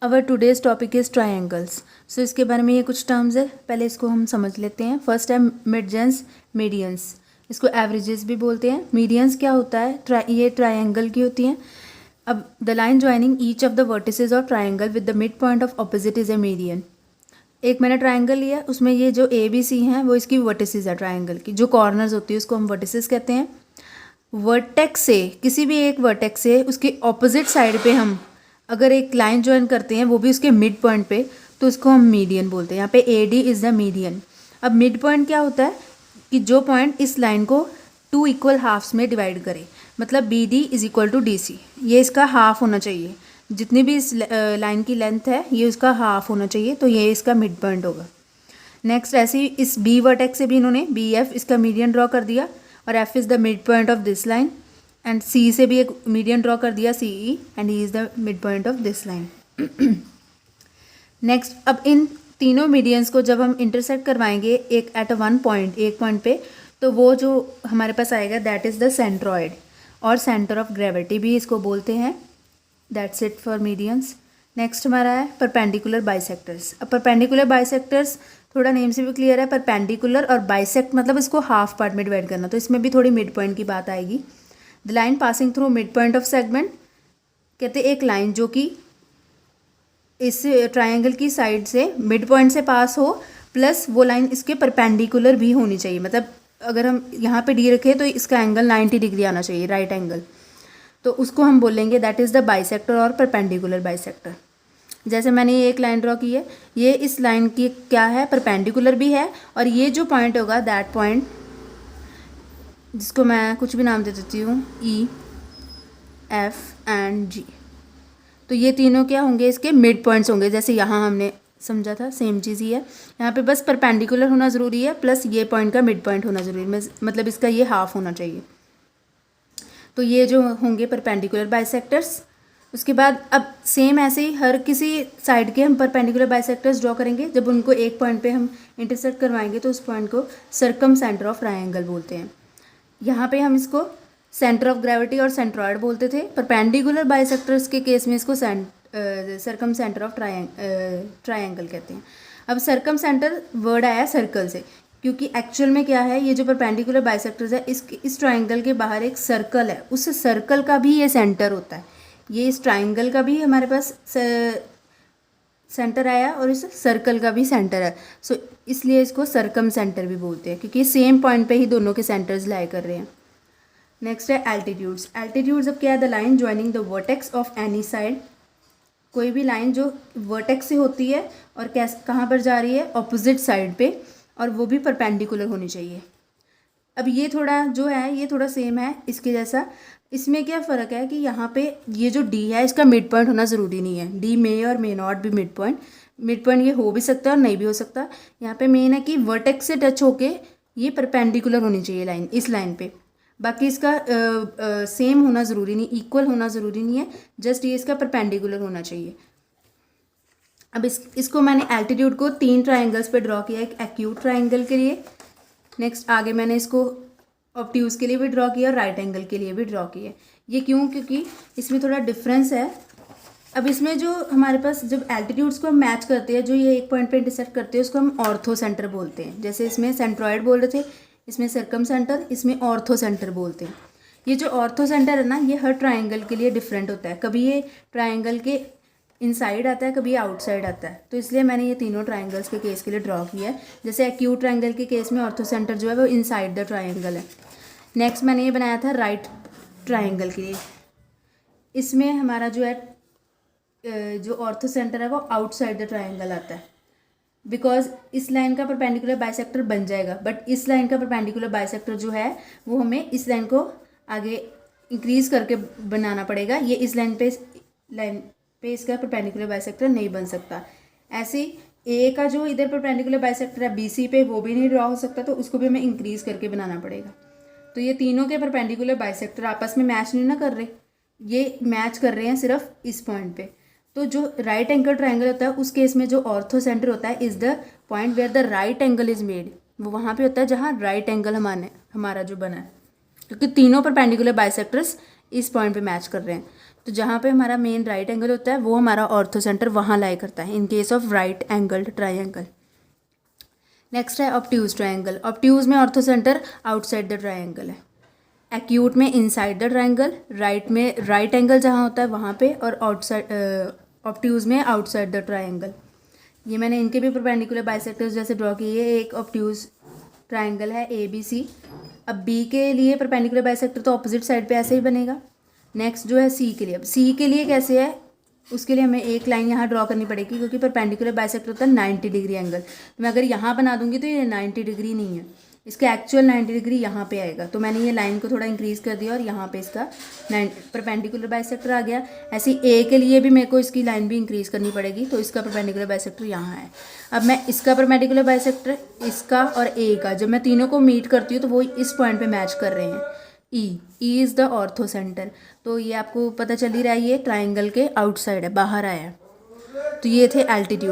Our today's topic is triangles. So इसके बारे में ये कुछ टर्म्स है, पहले इसको हम समझ लेते हैं। फर्स्ट है मिडजेंस, मीडियंस, इसको एवरेजेस भी बोलते हैं। मीडियंस क्या होता है, ये ट्रायंगल की होती हैं। अब the line joining each of the vertices of triangle with the mid point of opposite is a median. एक मैंने ट्रायंगल लिया, उसमें ये जो ए बी सी हैं वो इसकी वर्टिसेस है ट्रायंगल की, जो कॉर्नर्स होती है उसको हम वर्टिसेस कहते हैं। वर्टेक्स से, किसी भी एक वर्टेक्स से उसके ऑपोजिट साइड पे हम अगर एक लाइन ज्वाइन करते हैं, वो भी उसके मिड पॉइंट पे, तो उसको हम मीडियन बोलते हैं। यहाँ पे A D is the median. अब मिड पॉइंट क्या होता है कि जो पॉइंट इस लाइन को 2 इक्वल हाफ्स में डिवाइड करे, मतलब B D is equal to D C, ये इसका हाफ होना चाहिए। जितनी भी इस लाइन की लेंथ है ये उसका हाफ होना चाहिए, तो ये इसका मिड पॉइंट होगा। नेक्स्ट ऐसे ही इस बी वर्टेक्स से भी इन्होंने बी एफ इसका मीडियन ड्रॉ कर दिया, और F is the mid point of this line. And C से भी एक मीडियन ड्रॉ कर दिया, C E, and E is the mid point of this line. Next, अब इन तीनों मीडियंस को जब हम इंटरसेक्ट करवाएंगे एक एट वन पॉइंट, एक पॉइंट पे, तो वो जो हमारे पास आएगा दैट इज़ द सेंट्रॉयड, और सेंटर ऑफ ग्रेविटी भी इसको बोलते हैं। That's it for medians. Next हमारा है परपेंडिकुलर बाइसेक्टर्स। अब परपेंडिकुलर बाइसेक्टर्स थोड़ा नेम से भी क्लियर है, परपेंडिकुलर और बाइसेक्ट मतलब इसको हाफ पार्ट में डिवाइड करना, तो इसमें भी थोड़ी मिड पॉइंट की बात आएगी। The line passing through mid point of segment, कहते हैं एक लाइन जो कि इस ट्रायंगल की साइड से मिड पॉइंट से पास हो, प्लस वो लाइन इसके परपेंडिकुलर भी होनी चाहिए। मतलब अगर हम यहाँ पे डी रखें तो इसका एंगल 90 डिग्री आना चाहिए, राइट एंगल, तो उसको हम बोलेंगे दैट इज़ द बाइसेक्टर और परपेंडिकुलर बाइसेक्टर। जैसे मैंने ये एक लाइन ड्रॉ की है, ये इस लाइन की क्या है, परपेंडिकुलर भी है, और ये जो पॉइंट होगा दैट पॉइंट, जिसको मैं कुछ भी नाम दे देती हूँ, ई एफ एंड जी, तो ये तीनों क्या होंगे, इसके मिड पॉइंट्स होंगे। जैसे यहाँ हमने समझा था सेम चीज़ ही है, यहाँ पे बस परपेंडिकुलर होना ज़रूरी है, प्लस ये पॉइंट का मिड पॉइंट होना ज़रूरी है, मतलब इसका ये हाफ होना चाहिए। तो ये जो होंगे परपेंडिकुलर बाइसेक्टर्स। उसके बाद अब सेम ऐसे ही हर किसी साइड के हम परपेंडिकुलर बाइसेक्टर्स ड्रॉ करेंगे। जब उनको एक पॉइंट पे हम इंटरसेक्ट करवाएंगे तो उस पॉइंट को सर्कम सेंटर ऑफ ट्रायंगल बोलते हैं। यहाँ पे हम इसको सेंटर ऑफ ग्रेविटी और सेंट्रॉयड बोलते थे। परपेंडिकुलर बाइसेक्टर्स के केस में इसको सर्कम सेंटर ऑफ ट्रायंगल कहते हैं। अब सर्कम सेंटर वर्ड आया सर्कल से, क्योंकि एक्चुअल में क्या है, ये जो परपेंडिकुलर बाइसेक्टर्स है इस ट्रायंगल के बाहर एक सर्कल है, उस सर्कल का भी ये सेंटर होता है। ये इस ट्रायंगल का भी हमारे पास सेंटर आया और इस सर्कल का भी सेंटर है। सो इसलिए इसको सर्कम सेंटर भी बोलते हैं, क्योंकि सेम पॉइंट पे ही दोनों के सेंटर्स लाए कर रहे हैं। नेक्स्ट है एल्टीट्यूड्स। एल्टीट्यूड्स अब क्या है, the line joining the vertex of any side. कोई भी लाइन जो वर्टेक्स से होती है और कहाँ पर जा रही है, ऑपोजिट साइड पे, और वो भी परपेंडिकुलर होनी चाहिए। अब ये थोड़ा जो है ये थोड़ा सेम है इसके जैसा। इसमें क्या फ़र्क है कि यहाँ पे ये जो डी है इसका मिड पॉइंट होना ज़रूरी नहीं है। डी मे और मे नॉट भी मिड पॉइंट, मिड पॉइंट ये हो भी सकता है और नहीं भी हो सकता। यहाँ पे मेन है कि वर्टेक्स से टच होके ये परपेंडिकुलर होनी चाहिए लाइन, इस लाइन पे। बाकी इसका सेम होना ज़रूरी नहीं, इक्वल होना ज़रूरी नहीं है, जस्ट ये इसका परपेंडिकुलर होना चाहिए। अब इसको मैंने एल्टीट्यूड को 3 ट्राइंगल्स पे ड्रॉ किया, एक एक्यूट ट्राइंगल के लिए, नेक्स्ट आगे मैंने इसको ऑब्ट्यूज के लिए भी ड्रॉ किया और राइट एंगल के लिए भी ड्रॉ किया। ये क्यों, क्योंकि इसमें थोड़ा डिफरेंस है। अब इसमें जो हमारे पास जब एल्टीट्यूड्स को हम मैच करते हैं, जो ये एक पॉइंट पे इंटरसेक्ट करते हैं, उसको हम ऑर्थो सेंटर बोलते हैं। जैसे इसमें सेंट्रॉयड बोल रहे थे, इसमें सर्कम सेंटर, इसमें ऑर्थो सेंटर बोलते हैं। ये जो ऑर्थो सेंटर है ना, ये हर ट्राइंगल के लिए डिफरेंट होता है। कभी ये ट्राइंगल के इनसाइड आता है, कभी आउटसाइड आता है, तो इसलिए मैंने ये तीनों ट्राइंगल्स के केस के लिए ड्रॉ किया है। जैसे एक्यूट ट्राइंगल के केस में ऑर्थो सेंटर जो है वो इनसाइड द ट्राइंगल है। नेक्स्ट मैंने ये बनाया था राइट ट्राइंगल के लिए। इसमें हमारा जो है जो ऑर्थो सेंटर है वो आउटसाइड द ट्राइंगल आता है, बिकॉज इस लाइन का परपेंडिकुलर बाइसेक्टर बन जाएगा, बट इस लाइन का परपेंडिकुलर बाइसेक्टर जो है वो हमें इस लाइन को आगे इंक्रीज करके बनाना पड़ेगा। ये इस लाइन पे इसका परपेंडिकुलर बाइसेक्टर नहीं बन सकता। ऐसे ए का जो इधर परपेंडिकुलर बाइसेक्टर है बी सी पे, वो भी नहीं ड्रॉ हो सकता, तो उसको भी हमें इंक्रीज करके बनाना पड़ेगा। तो ये तीनों के परपेंडिकुलर बाइसेक्टर आपस में मैच नहीं ना कर रहे, ये मैच कर रहे हैं सिर्फ इस पॉइंट पे। तो जो राइट एंगल ट्राइंगल होता है उस केस में जो ऑर्थो सेंटर होता है is the point where the right angle is made, वो वहाँ पे होता है जहाँ राइट एंगल हमारा जो बना है, क्योंकि तीनों परपेंडिकुलर बाइसेक्टर्स इस पॉइंट पे मैच कर रहे हैं। तो जहाँ पे हमारा मेन राइट एंगल होता है वो हमारा ऑर्थो सेंटर वहाँ लाई करता है in case of right angled triangle. Next है ऑब्ट्यूज ट्राइंगल। ऑब्ट्यूज में ortho centre outside the triangle है, एक्यूट में इनसाइड द ट्राइंगल, राइट में राइट एंगल जहाँ होता है वहाँ पे, और आउटसाइड ऑब्ट्यूज में आउटसाइड द ट्राइंगल। ये मैंने इनके भी परपेंडिकुलर बाइसेक्टर्स जैसे ड्रॉ किए। एक ऑब्ट्यूज ट्राइंगल है ABC। अब B के लिए परपेंडिकुलर बाइसेक्टर तो ऑपोजिट साइड पे ऐसे ही बनेगा। नेक्स्ट जो है C के लिए, अब C के लिए कैसे है, उसके लिए हमें एक लाइन यहाँ ड्रॉ करनी पड़ेगी क्योंकि परपेंडिकुलर बाइसेक्टर होता है 90 डिग्री एंगल। तो मैं अगर यहाँ बना दूंगी तो ये 90 डिग्री नहीं है, इसका एक्चुअल 90 डिग्री यहाँ पे आएगा। तो मैंने ये लाइन को थोड़ा इंक्रीज़ कर दिया और यहाँ पे इसका परपेंडिकुलर बाइसेक्टर आ गया। ऐसे ही A के लिए भी मेरे को इसकी लाइन भी इंक्रीज़ करनी पड़ेगी, तो इसका परपेंडिकुलर बाइसेक्टर यहाँ है। अब मैं इसका परपेंडिकुलर बाइसेक्टर, इसका और A का, जब मैं तीनों को मीट करती हूँ तो वो इस पॉइंट पे मैच कर रहे हैं। E is the ortho centre. तो ये आपको पता चल ही रहा है, ये ट्राइंगल के आउटसाइड है, बाहर आया है। तो ये थे एल्टीट्यूड।